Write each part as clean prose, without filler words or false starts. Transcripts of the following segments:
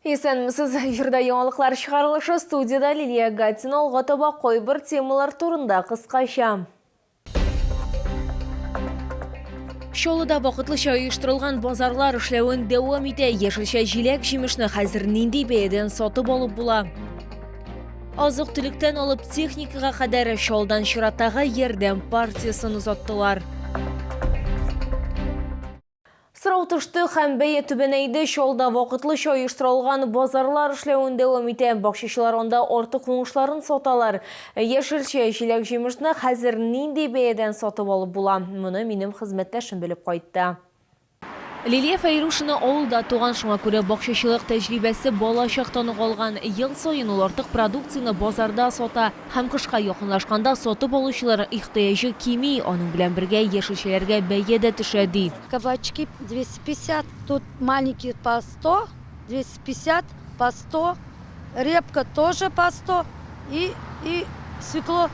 Есенмісіз жерді яңалықлар шығарылышы студияда Лилия Гатина олғатаба қойбір темалар турында қысқаша. Шолыда вақытлыша ұйыштырылған базарлар үшлеуін дәуам ете, ешілше жилек жемішні қазір нендей бейден соты болып бұла. Азық түліктен алып техникаға қадәрі шолдан шыраттағы ерден партиясын ұзаттылар. Sırautıştı hem beye tübeneydi şolda vaqıtlıca uyuşturulgan bazarlar işlewinde devam ete. Bakşeşiler onda ortak uңuшларын sotalar. Yeşilçe жилек жемішні қазір нендей бейден сатып алып була. Мұны менің хизметтешім біліп қайтты. Лилия Файрушина ауылда туған, шуңа күрә бакчачылык тәҗрибәсе балачактан алган. Ел сайын ул артык продукцияны базарда сата һәм кышка якынлашканда сатып алучылар ихтыяҗы кими, аның белән бергә яшелчәләргә бәя дә төшә ди. Кабачки 250, тут маленькие по 100, 250 по 100, репка тоже по 100 и свекло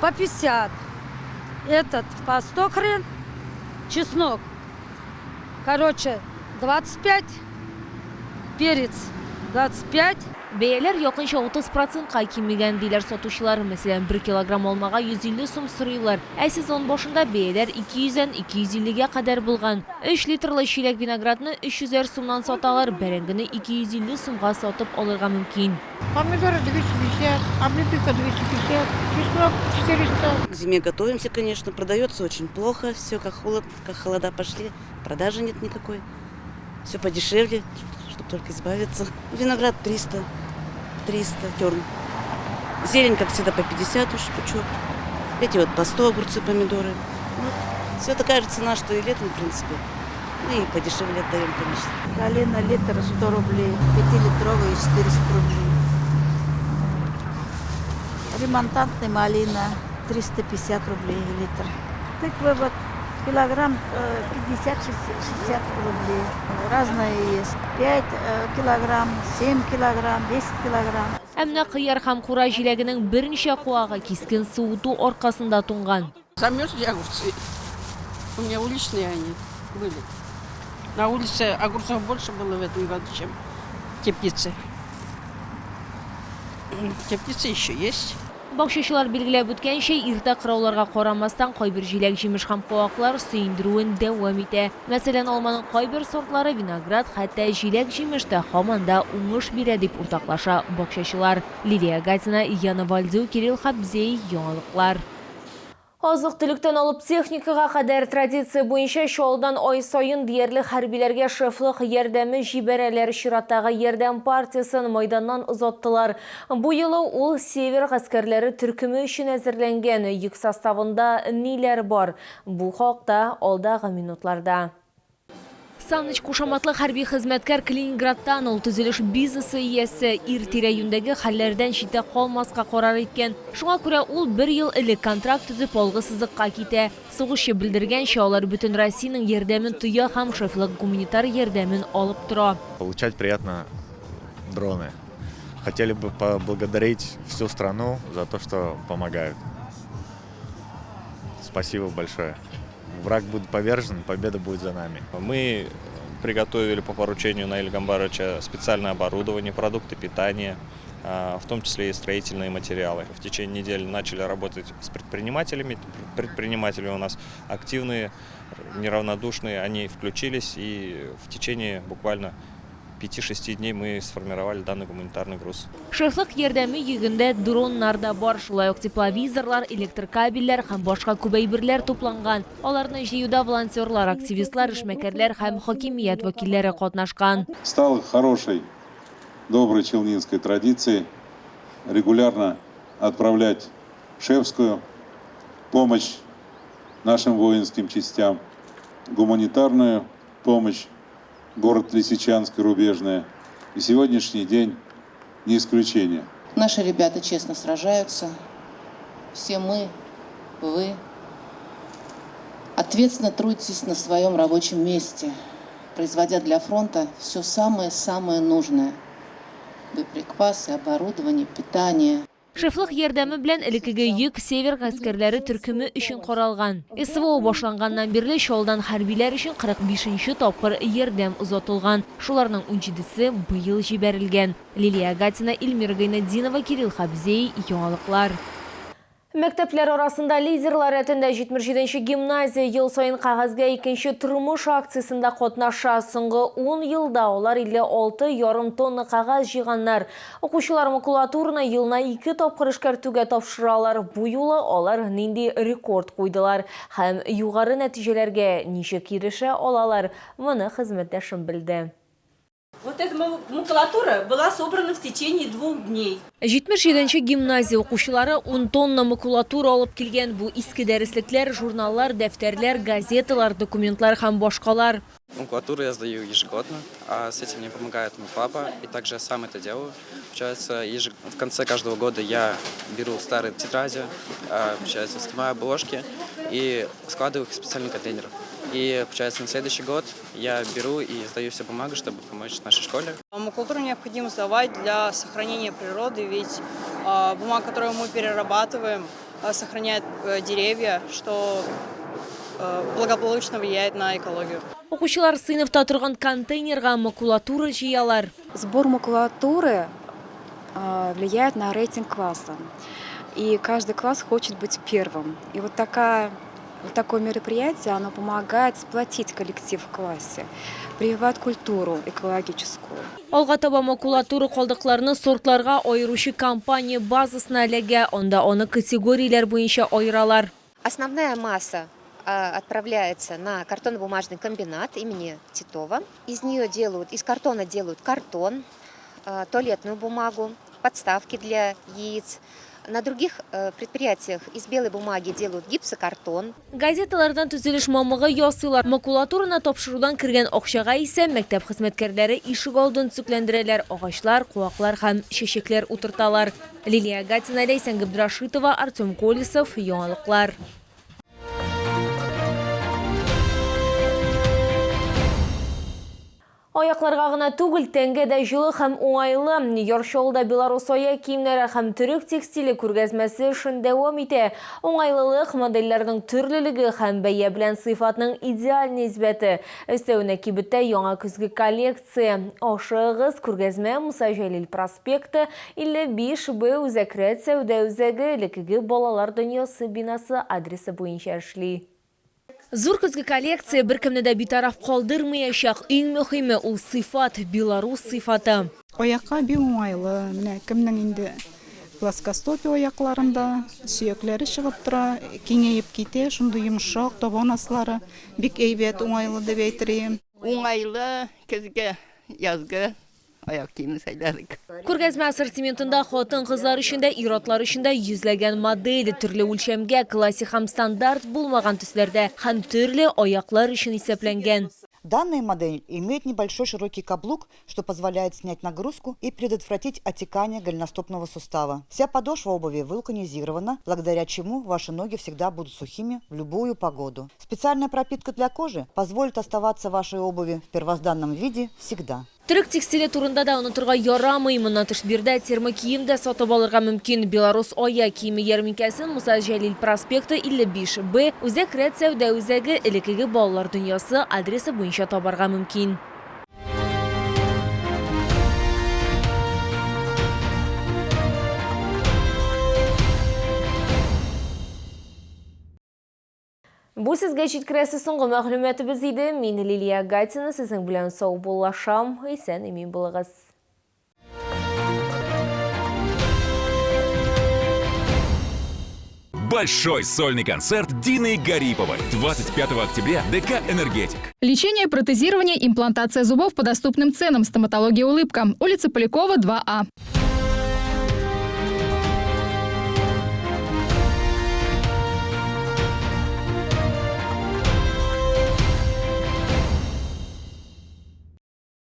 по 50. Этот по 100 хрен, чеснок. Короче, 25, перец 25. Бәяләр якынча 30%-ка кимегән диләр сатучылар. Мәсәлән, 1 килограмм алмага 150 сум сорыйлар. Ә сезон башында бәяләр 200-дән 250-гә кадәр булган. 3 литрлы чиләк виноградны 300 сумнан саталар, бәрәңгене 250 сумга сатып алырга мөмкин. Помидоры 250, облепиха 250, чеснок 400. К зиме готовимся, конечно, продается очень плохо, все как холода пошли, продажи нет никакой, все подешевле, чтобы только избавиться. Виноград 300 терн. Зелень, как всегда, по 50 уж пучок. Эти вот по 100 огурцы, помидоры. Вот. Все такая же цена, что и летом, в принципе. Ну и подешевле отдаем, конечно. Калина литр 100 рублей, 5-литровые 400 рублей. Ремонтантная малина 350 рублей литр. Тыквы вот килограмм 50-60 рублей. Разные есть. 5 килограмм, 7 килограмм, 10 килограмм. Әмнә кыяр һәм кура җиләгенең берничә куагы кискен суыту аркасында туңган. Замерзли огурцы. У меня уличные они были. На улице огурцов больше было в этом году, чем теплицы. Теплицы еще есть. Бакчачылар билгеләп үткәнчә, иртә кырауларга карамастан кайбер җиләк җимеш һәм куаклар сөендерүен дәвам итә. Мәсәлән, алманың кайбер сортлары виноград, хәтта җиләк җимештә һаманда уңыш бирә дип уртаклаша бакчачылар. Лилия Гатина, Яна Вальдю, Кирилл Хабзей, яңалыклар. Азык түлектен алып техникаға кадәр традиция буенча шолдан ай сайын диярле хәрбиләргә шефлык ярдәме җибәрәләр. Чираттагы ярдәм партиясын майданнан озаттылар. Бу елы ул север гаскәрләре төркеме өчен әзерләнгән. Йөк составында ниләр бар? Бу хакта алдагы минутларда. Саныч кушаматлы хәрби хезмәткәр Калининградтан ул төзелеш бизнесы иясе иртирәюндәге хәлләрдән читтә калмаска карар иткән. Шуңа күрә ул 1 ел элек контракт төзеп алгысызлыкка китә. Сугышчы белдергәнчә, алар бөтен Россиянең ярдәмен туя һәм шефлык гуманитар ярдәмен алып тора. Получать приятно дроны. Хотели бы поблагодарить всю страну за то, что помогают. Спасибо большое. Враг будет повержен, победа будет за нами. Мы приготовили по поручению Наиля Гамбаровича специальное оборудование, продукты питания, в том числе и строительные материалы. В течение недели начали работать с предпринимателями. Предприниматели у нас активные, неравнодушные, они включились, и в течение буквально 5-6 дней мы сформировали данный гуманитарный груз. Шефлык ярдәме йөгендә дроннар да бар, шулай ук тепловизорлар, электр кабельләр һәм башка күбәйберләр тупланган. Аларны җыюда волонтерлар, активистлар, эшмәкәрләр һәм хакимият вәкилләре катнашкан. Стало хорошей, доброй челнинской традицией регулярно отправлять шефскую помощь нашим воинским частям, гуманитарную помощь. Город Лисичанск, Рубежная. И сегодняшний день не исключение. Наши ребята честно сражаются. Все мы, вы, ответственно трудитесь на своем рабочем месте, производя для фронта все самое-самое нужное. Боеприпасы, оборудование, питание. Шефлык ярдәме белән элекеге йөк север гаскәрләре төркеме өчен каралган. СВО башланганнан бирле Чаллыдан хәрбиләр өчен 45-нче тапкыр ярдәм узатылган. Шуларның 17-се быел җибәрелгән. Лилия Гатина, Эльмира Гайнетдинова, Кирилл Хабзей, яңалыклар. Мәктәпләр арасында лидерлар рәтендә 77-нче гимназия ел сайын кагазга икенче тормыш акциясында катнаша. Соңгы 10 елда алар 56,5 тонна кагаз җыйганнар. Укучылар макулатураны елына 2 тапкыр эшкәртүгә тапшыралар. Бу юлы алар нинди рекорд куйдылар һәм югары нәтиҗәләргә ничек ирешә алалар? Моны хезмәттәшем белде. Вот эта макулатура была собрана в течение 2 дней. 77-нче гимназия укучылары 10 тонна макулатура алып килгән. Бу иске дәреслекләр, журналлар, дәфтәрләр, газеталар, документлар һәм башкалар. Макулатуру я сдаю ежегодно, а с этим мне помогает мой папа, и также я сам это делаю. Получается, в конце каждого года я беру старые тетради, получается, снимаю обложки и складываю их в специальный контейнер. И, получается, на следующий год я беру и сдаю все бумаги, чтобы помочь нашей школе. Макулатуру необходимо сдавать для сохранения природы, ведь бумага, которую мы перерабатываем, сохраняет деревья, что благополучно влияет на экологию. Укучылар сыйныфта торган контейнерга макулатура җыялар. Сбор макулатуры влияет на рейтинг класса. И каждый класс хочет быть первым. И вот такое мероприятие, оно помогает сплотить коллектив в классе, прививает культуру экологическую. Алга таба макулатура калдыкларны сортларга айыручы компания базасына эләгә, анда аны категорияләр буенча айыралар. Основная масса отправляется на картонно-бумажный комбинат имени Титова. Из картона делают картон, туалетную бумагу, подставки для яиц. На других предприятиях из белой бумаги делают гипсокартон. Газеталардан төзелеш мамыгы ясыйлар. Макулатураны тапшырудан кергән акчага исә мәктәп хезмәткәрләре ишек алдын сүкләндерәләр, агачлар, куаклар һәм чәчәкләр утырталар. Лилия Гатина, Лейсан Габдрашитова, Артем Колесов, яңалыклар. Аякларга гына түгел, тәнгә дә җылы һәм уңайлы. Яршалда Беларусь аяк киемнәре һәм төрек текстиле күргәзмәсе эшен дәвам итә. Уңайлылык, модельләрнең төрлелеге һәм бәя белән сыйфатның идеаль нисбәте. Өстәвенә кибеттә яңа көзге коллекция. Ашыгыз, күргәзмә Муса Җәлил проспекты 55Б Үзәкрәт сәүдә үзәге элекеге балалар дөньясы бинасы адресы буенча эшли. Зур көзге коллекция беркемне дә битараф калдырмаячак. Иң мөһиме ул сыйфат, Беларусь сыйфаты. Аякка бик уңайлы. Менә кемнең инде плоскостопия аякларында сөякләре чыгып тора, киңәеп китә, шундый йомшак табан аслары бик әйбәт, уңайлы дип әйтерем. Уңайлы көзгә, язгы аяк киеме сайладык. Күргәзмә ассортиментында хатын-кызлар өчен дә, ир-атлар өчен дә йөзләгән модель, төрле үлчәмгә, классик һәм стандарт булмаган төсләрдә һәм төрле аяклар өчен исәпләнгән. Данная модель имеет небольшой широкий каблук, что позволяет снять нагрузку и предотвратить отекание голеностопного сустава. Вся подошва обуви вулканизирована, благодаря чему ваши ноги всегда будут сухими в любую погоду. Специальная пропитка для кожи позволит оставаться вашей обуви в первозданном виде всегда. Төрек текстиле турында да онытырга ярамый. Моннан тыш бирдә термо кием дә сатып алырга мөмкин. Беларусь аяк киеме ярминкәсен Муса Җәлил проспекты 55Б Үзәкрәт сәүдә үзәге элекеге балалар дөньясы адресы буенча табарга мөмкин. Бу сезгә җиткерәсе соңгы мәгълүматыбыз иде. Мин Лилия Гатина, сезнең белән сау булашам. Исән имин булыгыз. Большой сольный концерт Дины Гариповой. 25 октября ДК «Энергетик». Лечение, протезирование, имплантация зубов по доступным ценам. Стоматология «Улыбка». Улица Полякова, 2А.